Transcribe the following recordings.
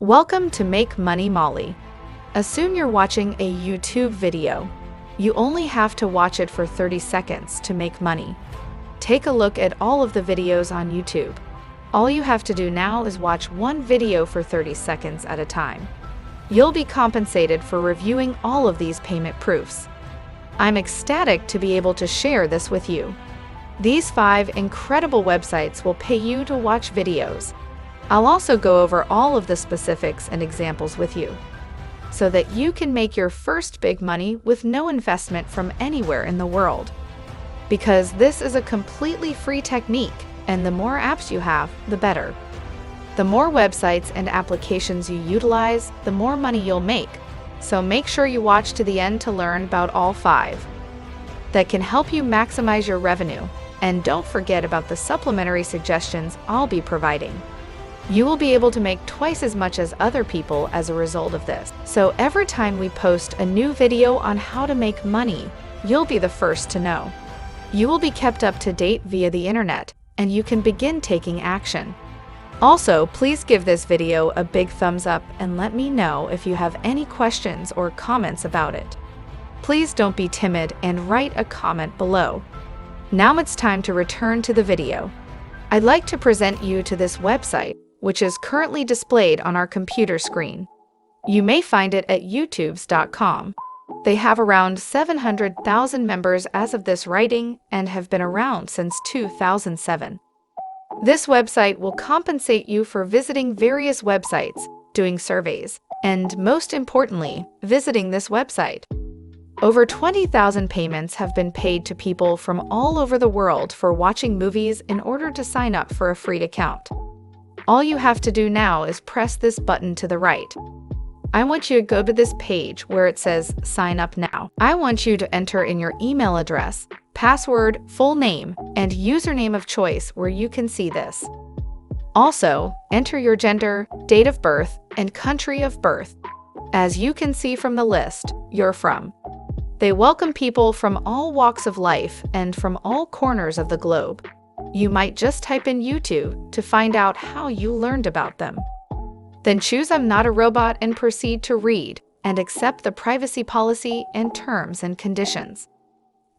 Welcome to Make Money Molly. Assume you're watching a YouTube video. You only have to watch it for 30 seconds to make money. Take a look at all of the videos on YouTube. All you have to do now is watch one video for 30 seconds at a time. You'll be compensated for reviewing all of these payment proofs. I'm ecstatic to be able to share this with you. These 5 incredible websites will pay you to watch videos. I'll also go over all of the specifics and examples with you, so that you can make your first big money with no investment from anywhere in the world. Because this is a completely free technique, and the more apps you have, the better. The more websites and applications you utilize, the more money you'll make. So make sure you watch to the end to learn about all 5 that can help you maximize your revenue. And don't forget about the supplementary suggestions I'll be providing. You will be able to make twice as much as other people as a result of this. So every time we post a new video on how to make money, you'll be the first to know. You will be kept up to date via the internet, and you can begin taking action. Also, please give this video a big thumbs up and let me know if you have any questions or comments about it. Please don't be timid and write a comment below. Now it's time to return to the video. I'd like to present you to this website, which is currently displayed on our computer screen. You may find it at youtubes.com. They have around 700,000 members as of this writing and have been around since 2007. This website will compensate you for visiting various websites, doing surveys, and most importantly, visiting this website. Over 20,000 payments have been paid to people from all over the world for watching movies in order to sign up for a free account. All you have to do now is press this button to the right. I want you to go to this page where it says Sign Up Now. I want you to enter in your email address, password, full name, and username of choice where you can see this. Also, enter your gender, date of birth, and country of birth. As you can see from the list you're from. They welcome people from all walks of life and from all corners of the globe. You might just type in YouTube to find out how you learned about them. Then choose I'm not a robot and proceed to read and accept the privacy policy and terms and conditions.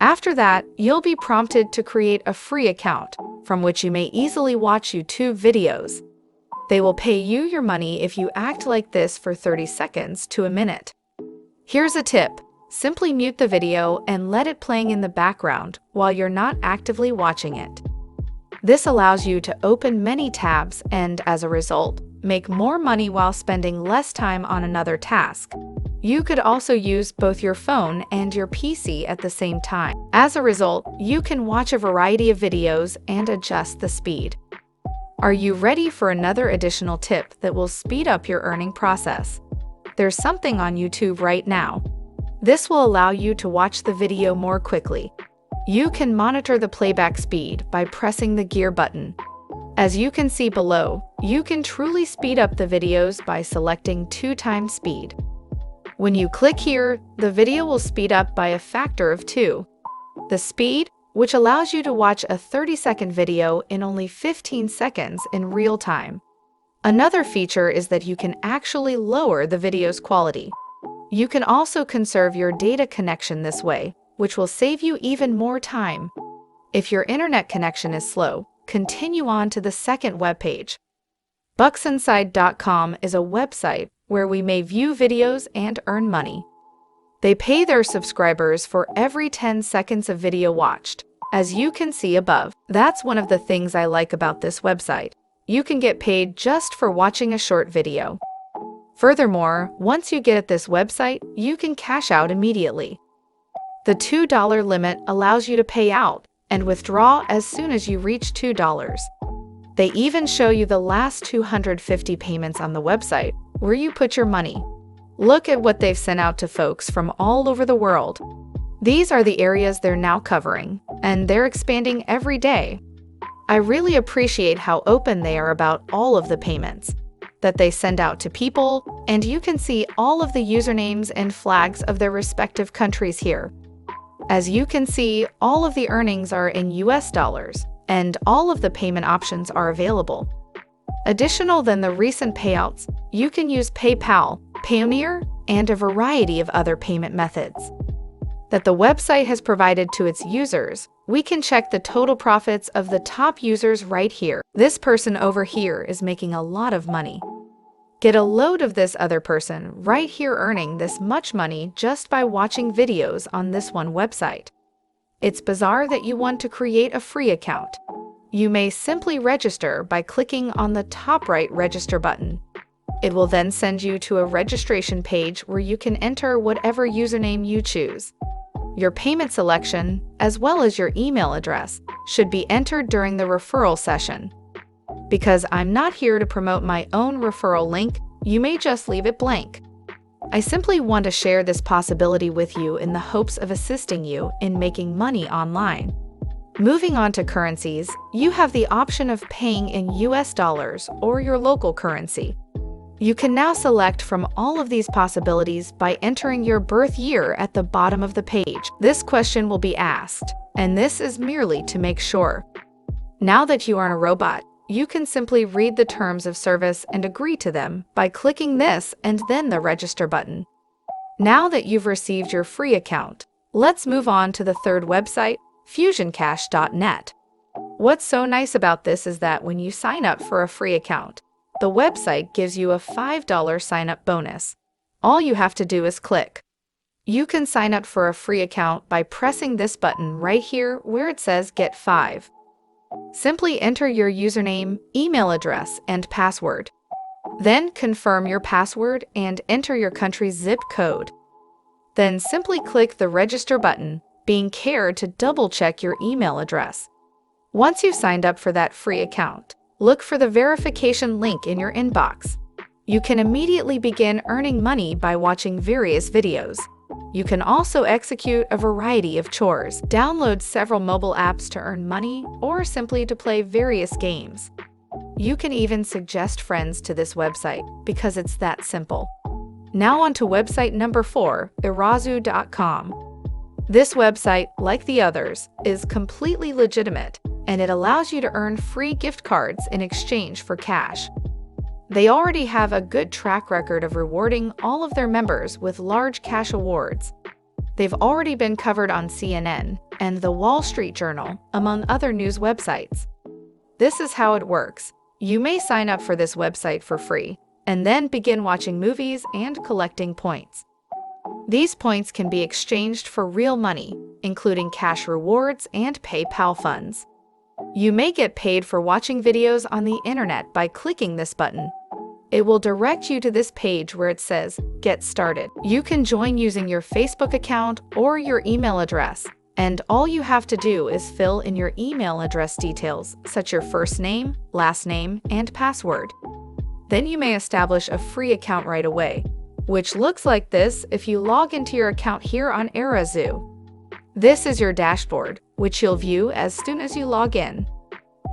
After that, you'll be prompted to create a free account from which you may easily watch YouTube videos. They will pay you your money if you act like this for 30 seconds to a minute. Here's a tip. Simply mute the video and let it playing in the background while you're not actively watching it. This allows you to open many tabs and, as a result, make more money while spending less time on another task. You could also use both your phone and your PC at the same time. As a result, you can watch a variety of videos and adjust the speed. Are you ready for another additional tip that will speed up your earning process? There's something on YouTube right now. This will allow you to watch the video more quickly. You can monitor the playback speed by pressing the gear button. As you can see below, you can truly speed up the videos by selecting 2x speed. When you click here, the video will speed up by a factor of 2. The speed, which allows you to watch a 30-second video in only 15 seconds in real time. Another feature is that you can actually lower the video's quality. You can also conserve your data connection this way, which will save you even more time. If your internet connection is slow, continue on to the second webpage. Bucksinside.com is a website where we may view videos and earn money. They pay their subscribers for every 10 seconds of video watched, as you can see above. That's one of the things I like about this website. You can get paid just for watching a short video. Furthermore, once you get at this website, you can cash out immediately. The $2 limit allows you to pay out and withdraw as soon as you reach $2. They even show you the last 250 payments on the website where you put your money. Look at what they've sent out to folks from all over the world. These are the areas they're now covering, and they're expanding every day. I really appreciate how open they are about all of the payments that they send out to people, and you can see all of the usernames and flags of their respective countries here. As you can see, all of the earnings are in US dollars, and all of the payment options are available. Additional than the recent payouts, you can use PayPal, Payoneer, and a variety of other payment methods that the website has provided to its users. We can check the total profits of the top users right here. This person over here is making a lot of money. Get a load of this other person right here earning this much money just by watching videos on this one website. It's bizarre that you want to create a free account. You may simply register by clicking on the top right register button. It will then send you to a registration page where you can enter whatever username you choose. Your payment selection, as well as your email address, should be entered during the referral session. Because I'm not here to promote my own referral link, you may just leave it blank. I simply want to share this possibility with you in the hopes of assisting you in making money online. Moving on to currencies, you have the option of paying in US dollars or your local currency. You can now select from all of these possibilities by entering your birth year at the bottom of the page. This question will be asked, and this is merely to make sure. Now that you aren't a robot, you can simply read the terms of service and agree to them by clicking this and then the register button. Now that you've received your free account, let's move on to the third website, fusioncash.net. What's so nice about this is that when you sign up for a free account, the website gives you a $5 sign-up bonus. All you have to do is click. You can sign up for a free account by pressing this button right here where it says Get 5. Simply enter your username, email address, and password. Then confirm your password and enter your country's zip code. Then simply click the register button, being cared to double-check your email address. Once you've signed up for that free account, look for the verification link in your inbox. You can immediately begin earning money by watching various videos. You can also execute a variety of chores, download several mobile apps to earn money, or simply to play various games. You can even suggest friends to this website because it's that simple. Now on to website number 4, irazucom. This website, like the others, is completely legitimate, and it allows you to earn free gift cards in exchange for cash. They already have a good track record of rewarding all of their members with large cash awards. They've already been covered on CNN and the Wall Street Journal, among other news websites. This is how it works. You may sign up for this website for free, and then begin watching movies and collecting points. These points can be exchanged for real money, including cash rewards and PayPal funds. You may get paid for watching videos on the internet by clicking this button. It will direct you to this page where it says, Get Started. You can join using your Facebook account or your email address, and all you have to do is fill in your email address details, such as your first name, last name, and password. Then you may establish a free account right away, which looks like this if you log into your account here on irazu. This is your dashboard, which you'll view as soon as you log in.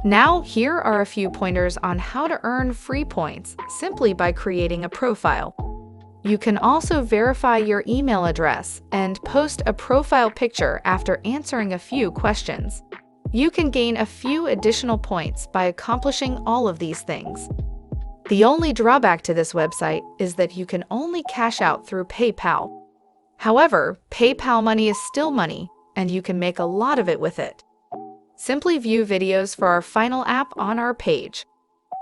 Now, here are a few pointers on how to earn free points simply by creating a profile. You can also verify your email address and post a profile picture after answering a few questions. You can gain a few additional points by accomplishing all of these things. The only drawback to this website is that you can only cash out through PayPal. However, PayPal money is still money, and you can make a lot of it with it. Simply view videos for our final app on our page.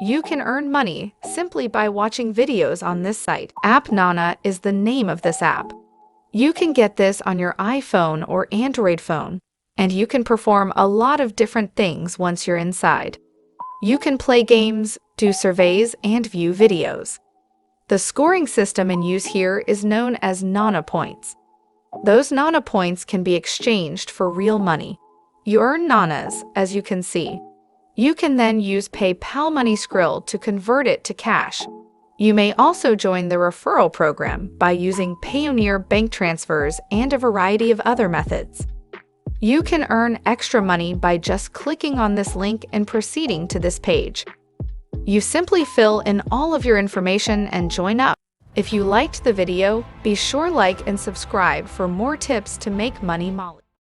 You can earn money simply by watching videos on this site. App Nana is the name of this app. You can get this on your iPhone or Android phone, and you can perform a lot of different things once you're inside. You can play games, do surveys, and view videos. The scoring system in use here is known as Nana points. Those Nana points can be exchanged for real money. You earn Nanas, as you can see. You can then use PayPal Money Skrill to convert it to cash. You may also join the referral program by using Payoneer bank transfers and a variety of other methods. You can earn extra money by just clicking on this link and proceeding to this page. You simply fill in all of your information and join up. If you liked the video, be sure to like and subscribe for more tips to make money Molly.